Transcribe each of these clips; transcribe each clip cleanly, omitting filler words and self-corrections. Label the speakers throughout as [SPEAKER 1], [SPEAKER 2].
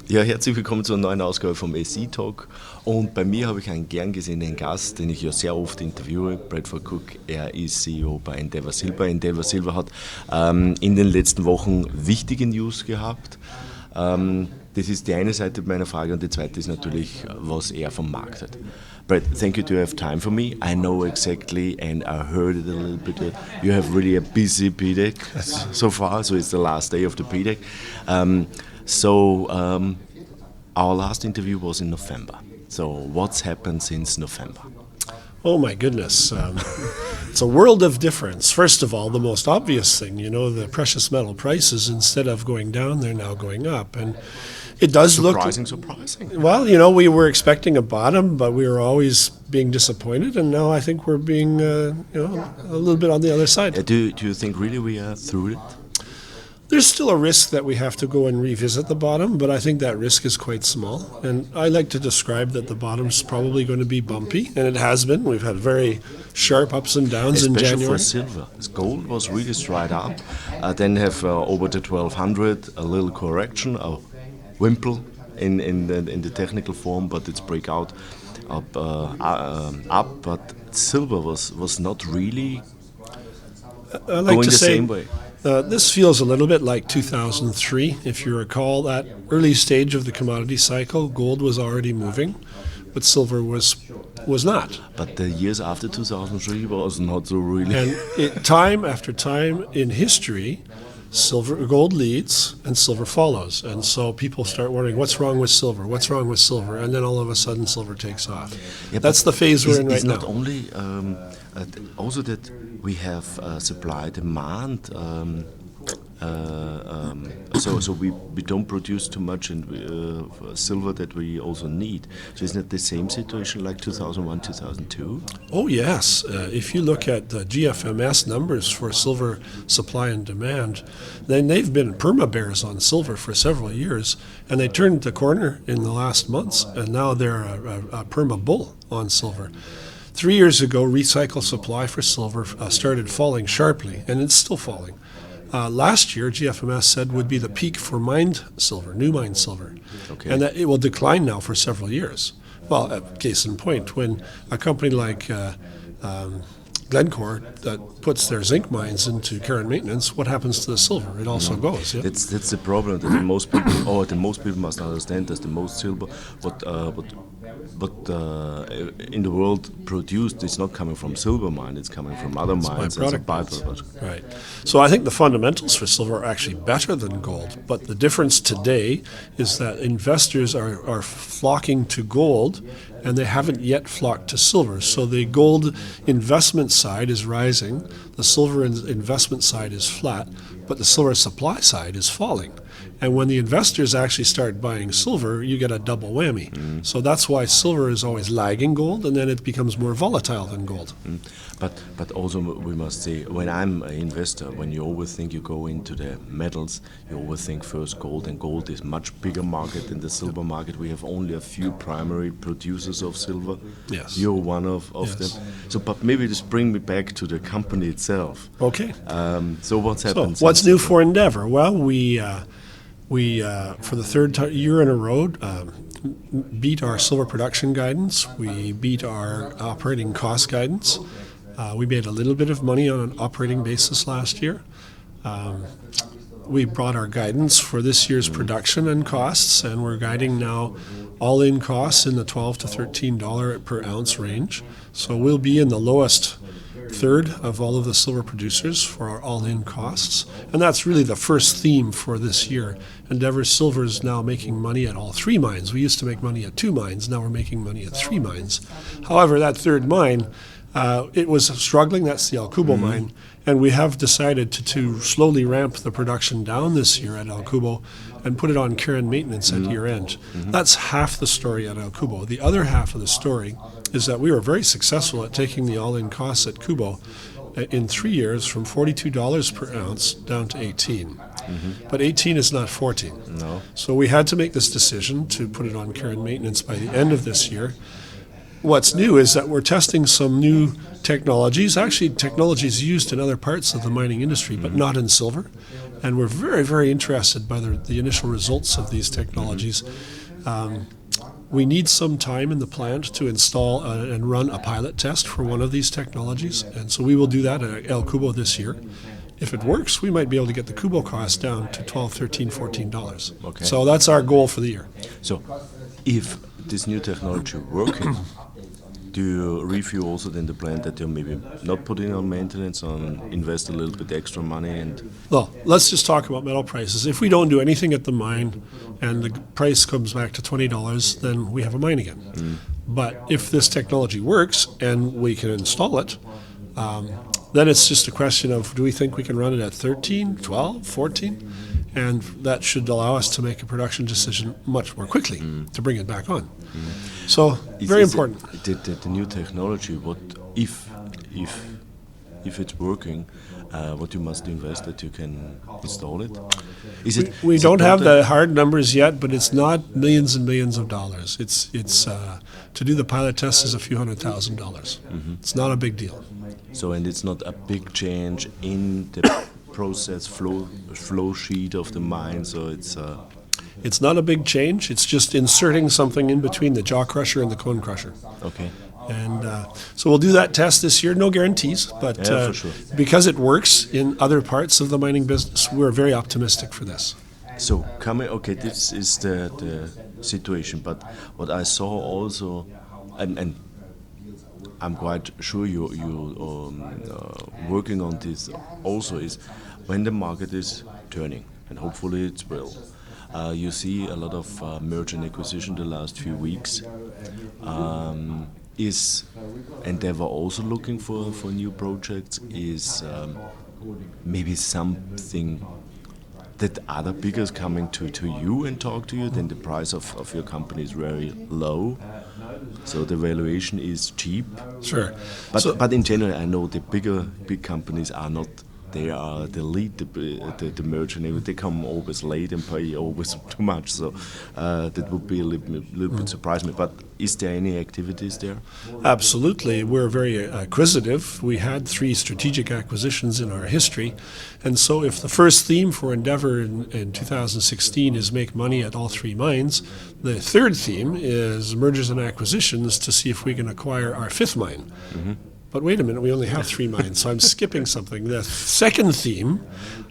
[SPEAKER 1] Ja, herzlich willkommen zu einer neuen Ausgabe vom SE Talk. Und bei mir habe ich einen gern gesehenen Gast, den ich ja sehr oft interviewe, Bradford Cooke. Er ist CEO bei Endeavour Silber. Endeavour Silber hat in den letzten Wochen wichtige News gehabt. Das ist die eine Seite meiner Frage und die zweite ist natürlich, was er vom Markt hat. Brad, thank you to have time for me. I know exactly and I heard it a little bit. You have really a busy PDAC so far, so it's the last day of the PDAC. Our last interview was in November. So what's happened since November?
[SPEAKER 2] Oh my goodness. It's a world of difference. First of all, the most obvious thing, the precious metal prices, instead of going down, they're now going up. And it does
[SPEAKER 1] surprising.
[SPEAKER 2] Well, we were expecting a bottom, but we were always being disappointed. And now I think we're being, a little bit on the other side.
[SPEAKER 1] Do you think really we are through it?
[SPEAKER 2] There's still a risk that we have to go and revisit the bottom, but I think that risk is quite small. And I like to describe that the bottom's probably going to be bumpy, and it has been. We've had very sharp ups and downs
[SPEAKER 1] especially
[SPEAKER 2] in January.
[SPEAKER 1] For silver. Gold was really straight up. Then have over the 1200 a little correction, a wimple in the technical form, but it's breakout up. But silver was not really going the same way.
[SPEAKER 2] This feels a little bit like 2003. If you recall that early stage of the commodity cycle, gold was already moving, but silver was not.
[SPEAKER 1] But the years after 2003 was not so really.
[SPEAKER 2] And time after time in history, gold leads and silver follows. And so people start wondering, what's wrong with silver? What's wrong with silver? And then all of a sudden silver takes off. Yeah, that's the phase we're in right now.
[SPEAKER 1] It's not only also that we have supply demand, so we don't produce too much in silver that we also need. So isn't it the same situation like 2001, 2002?
[SPEAKER 2] Oh yes. If you look at the GFMS numbers for silver supply and demand, then they've been perma-bears on silver for several years, and they turned the corner in the last months, and now they're a perma-bull on silver. 3 years ago, recycled supply for silver started falling sharply, and it's still falling. Last year, GFMS said would be the peak for mined silver, new mined silver, and that it will decline now for several years. Well, case in point, when a company like Glencore that puts their zinc mines into care and maintenance, what happens to the silver? It also goes. Yeah?
[SPEAKER 1] That's the problem that most people must understand. That's the most silver, but in the world produced, it's not coming from silver mine, it's coming from other mines as a byproduct.
[SPEAKER 2] Right. So I think the fundamentals for silver are actually better than gold, but the difference today is that investors are flocking to gold and they haven't yet flocked to silver. So the gold investment side is rising, the silver investment side is flat, but the silver supply side is falling. And when the investors actually start buying silver, you get a double whammy. So that's why silver is always lagging gold, and then it becomes more volatile than gold.
[SPEAKER 1] But also we must say, when I'm an investor, when you always think you go into the metals, you always think first gold, and gold is much bigger market than the silver market. We have only a few primary producers of silver.
[SPEAKER 2] Yes.
[SPEAKER 1] You're one of them. So, but maybe just bring me back to the company itself.
[SPEAKER 2] Okay.
[SPEAKER 1] So what's happened?
[SPEAKER 2] So what's new for Endeavour? Well, we for the third year in a row, beat our silver production guidance. We beat our operating cost guidance. We made a little bit of money on an operating basis last year. We brought our guidance for this year's production and costs, and we're guiding now all-in costs in the $12 to $13 per ounce range. So we'll be in the lowest third of all of the silver producers for our all-in costs. And that's really the first theme for this year. Endeavour Silver is now making money at all three mines. We used to make money at two mines. Now we're making money at three mines. However, that third mine, it was struggling. That's the El Cubo mine. And we have decided to slowly ramp the production down this year at El Cubo and put it on care and maintenance at year end. That's half the story at El Cubo. The other half of the story is that we were very successful at taking the all-in costs at Cubo in 3 years from $42 per ounce down to $18. But 18 is not 14.
[SPEAKER 1] No.
[SPEAKER 2] So we had to make this decision to put it on care and maintenance by the end of this year. what's new is that we're testing some new technologies, actually technologies used in other parts of the mining industry, but not in silver. And we're very, very interested by the initial results of these technologies. We need some time in the plant to install and run a pilot test for one of these technologies. And so we will do that at El Cubo this year. If it works, we might be able to get the Cubo cost down to $12, $13, $14.
[SPEAKER 1] Okay.
[SPEAKER 2] So that's our goal for the year.
[SPEAKER 1] So if this new technology working, do you review also then the plan that you're maybe not putting on maintenance, on invest a little bit extra money? And
[SPEAKER 2] Well, let's just talk about metal prices. If we don't do anything at the mine and the price comes back to $20, then we have a mine again. But if this technology works and we can install it, then it's just a question of, do we think we can run it at 13, 12, 14? And that should allow us to make a production decision much more quickly to bring it back on. So, very important.
[SPEAKER 1] The new technology, what if it's working, what you must invest that you can install it?
[SPEAKER 2] We don't have the hard numbers yet, but it's not millions and millions of dollars. It's to do the pilot test is a few $100,000. It's not a big deal.
[SPEAKER 1] So, and it's not a big change in the process flow sheet of the mine, so
[SPEAKER 2] it's not a big change. It's just inserting something in between the jaw crusher and the cone crusher.
[SPEAKER 1] Okay.
[SPEAKER 2] And so we'll do that test this year. No guarantees, but
[SPEAKER 1] for sure.
[SPEAKER 2] Because it works in other parts of the mining business, we're very optimistic for this.
[SPEAKER 1] So this is the situation. But what I saw also, and I'm quite sure you working on this also, is when the market is turning, and hopefully it will. You see a lot of merger and acquisition the last few weeks. Is Endeavour also looking for new projects? Is maybe something that other biggers coming to you and talk to you, then the price of your company is very low, so the valuation is cheap?
[SPEAKER 2] Sure.
[SPEAKER 1] But in general, I know the big companies are not. They are the lead, the merger, and they come always late and pay always too much. So that would be a little bit surprise me. But is there any activities there?
[SPEAKER 2] Absolutely. We're very acquisitive. We had 3 strategic acquisitions in our history. And so if the first theme for Endeavour in 2016 is make money at all 3 mines, the third theme is mergers and acquisitions to see if we can acquire our 5th mine. But wait a minute, we only have 3 mines, so I'm skipping something. The second theme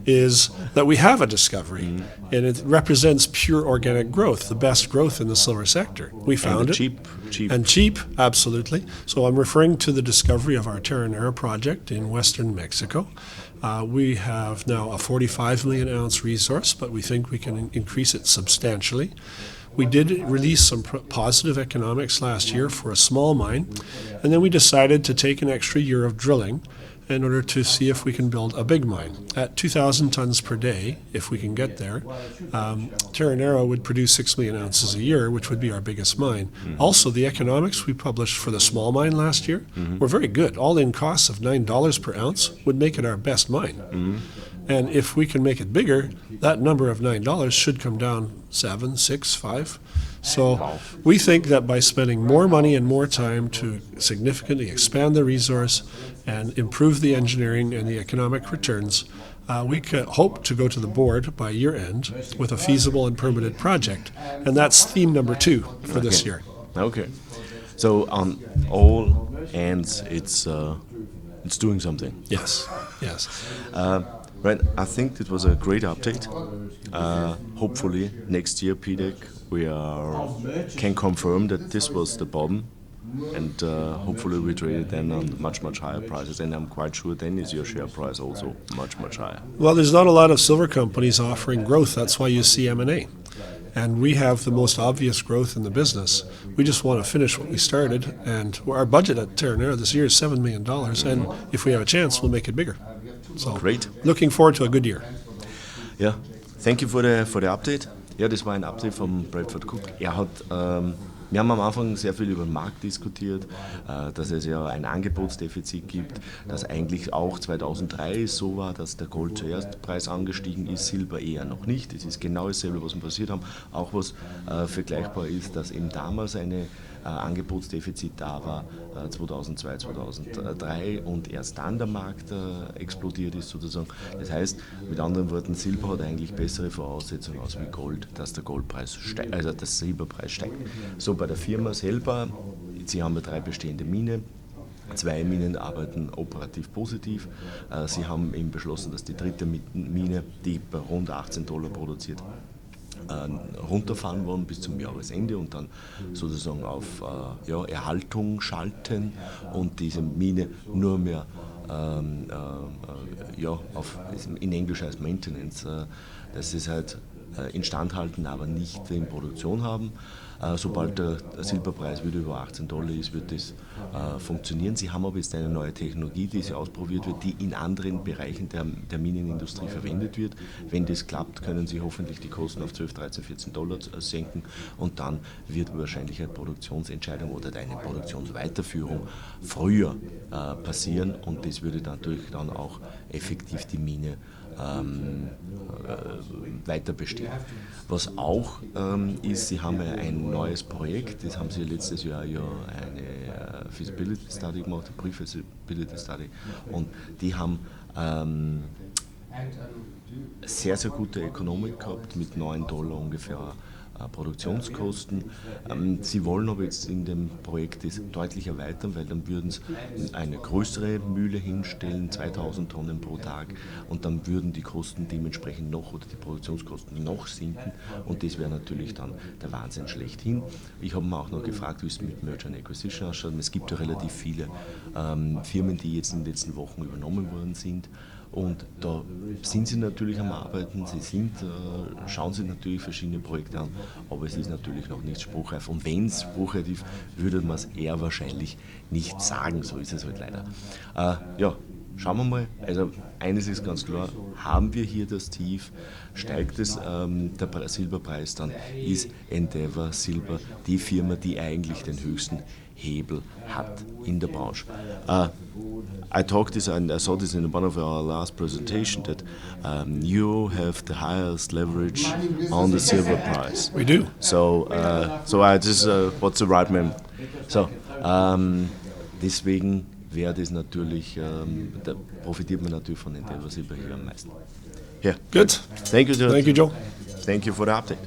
[SPEAKER 2] is that we have a discovery, and it represents pure organic growth, the best growth in the silver sector. We found it.
[SPEAKER 1] Cheap.
[SPEAKER 2] And cheap, absolutely. So I'm referring to the discovery of our Nähere project in western Mexico. We have now a 45 million ounce resource, but we think we can increase it substantially. We did release some positive economics last year for a small mine, and then we decided to take an extra year of drilling in order to see if we can build a big mine. At 2,000 tons per day, if we can get there, Nähere would produce 6 million ounces a year, which would be our biggest mine. Also, the economics we published for the small mine last year were very good. All-in costs of $9 per ounce would make it our best mine. And if we can make it bigger, that number of $9 should come down 7, 6, 5. So we think that by spending more money and more time to significantly expand the resource and improve the engineering and the economic returns, we could hope to go to the board by year end with a feasible and permitted project. And that's theme number 2 for this year.
[SPEAKER 1] Okay. So on all ends, it's doing something.
[SPEAKER 2] Yes.
[SPEAKER 1] Right, I think it was a great update. Hopefully next year, PDAC, we can confirm that this was the bottom, and hopefully we trade it then on much higher prices. And I'm quite sure then is your share price also much higher.
[SPEAKER 2] Well, there's not a lot of silver companies offering growth. That's why you see M&A. And we have the most obvious growth in the business. We just want to finish what we started, and our budget at Nähere this year is $7 million, and if we have a chance, we'll make it bigger. So,
[SPEAKER 1] great.
[SPEAKER 2] Looking forward to a good year.
[SPEAKER 1] Ja, thank you for the update. Ja, das war ein Update von Bradford Cooke. Wir haben am Anfang sehr viel über den Markt diskutiert, dass es ja ein Angebotsdefizit gibt, dass eigentlich auch 2003 so war, dass der Gold zuerst Preis angestiegen ist, Silber eher noch nicht. Es ist genau dasselbe, was wir passiert haben. Auch was vergleichbar ist, dass eben damals eine Angebotsdefizit da war 2002, 2003 und erst dann der Markt explodiert ist sozusagen. Das heißt, mit anderen Worten, Silber hat eigentlich bessere Voraussetzungen aus wie Gold, dass der Goldpreis steigt, also der Silberpreis steigt. So, bei der Firma selber, sie haben ja 3 bestehende Minen. 2 Minen arbeiten operativ positiv. Sie haben eben beschlossen, dass die 3. Mine, die bei rund $18 produziert, runterfahren wollen bis zum Jahresende und dann sozusagen auf Erhaltung schalten und diese Mine nur mehr in Englisch heißt Maintenance, das ist halt instandhalten, aber nicht in Produktion haben. Sobald der Silberpreis wieder über $18 ist, wird das funktionieren. Sie haben aber jetzt eine neue Technologie, die sie ausprobiert wird, die in anderen Bereichen der Minenindustrie verwendet wird. Wenn das klappt, können sie hoffentlich die Kosten auf $12, $13, $14 senken und dann wird wahrscheinlich eine Produktionsentscheidung oder eine Produktionsweiterführung früher passieren und das würde natürlich dann auch effektiv die Mine weiter bestehen. Was auch ist, sie haben ja ein neues Projekt, das haben sie letztes Jahr ja eine Feasibility Study gemacht, eine Pre-Feasibility Study und die haben sehr, sehr gute Ökonomik gehabt mit $9 ungefähr Produktionskosten. Sie wollen aber jetzt in dem Projekt das deutlich erweitern, weil dann würden sie eine größere Mühle hinstellen, 2000 Tonnen pro Tag und dann würden die Kosten dementsprechend noch oder die Produktionskosten noch sinken und das wäre natürlich dann der Wahnsinn schlechthin. Ich habe mir auch noch gefragt, wie es mit Merger and Acquisition ausschaut. Es gibt ja relativ viele Firmen, die jetzt in den letzten Wochen übernommen worden sind. Und da sind sie natürlich am Arbeiten, schauen sich natürlich verschiedene Projekte an, aber es ist natürlich noch nicht spruchreif. Und wenn es spruchreif ist, würde man es eher wahrscheinlich nicht sagen, so ist es halt leider. Schauen wir mal, also eines ist ganz klar, haben wir hier das Tief, steigt der Silberpreis, dann ist Endeavour Silber die Firma, die eigentlich den höchsten Hebel hat in der Branche. I talked this and I saw this in one of our last presentation that you have the highest leverage on the silver price.
[SPEAKER 2] We do.
[SPEAKER 1] So what's the right man? So deswegen wäre das natürlich, da profitiert man natürlich von Endeavour Silber hier am meisten. Yeah.
[SPEAKER 2] Good.
[SPEAKER 1] Thank you, Joe.
[SPEAKER 2] Thank you, Joe.
[SPEAKER 1] Thank you for the update.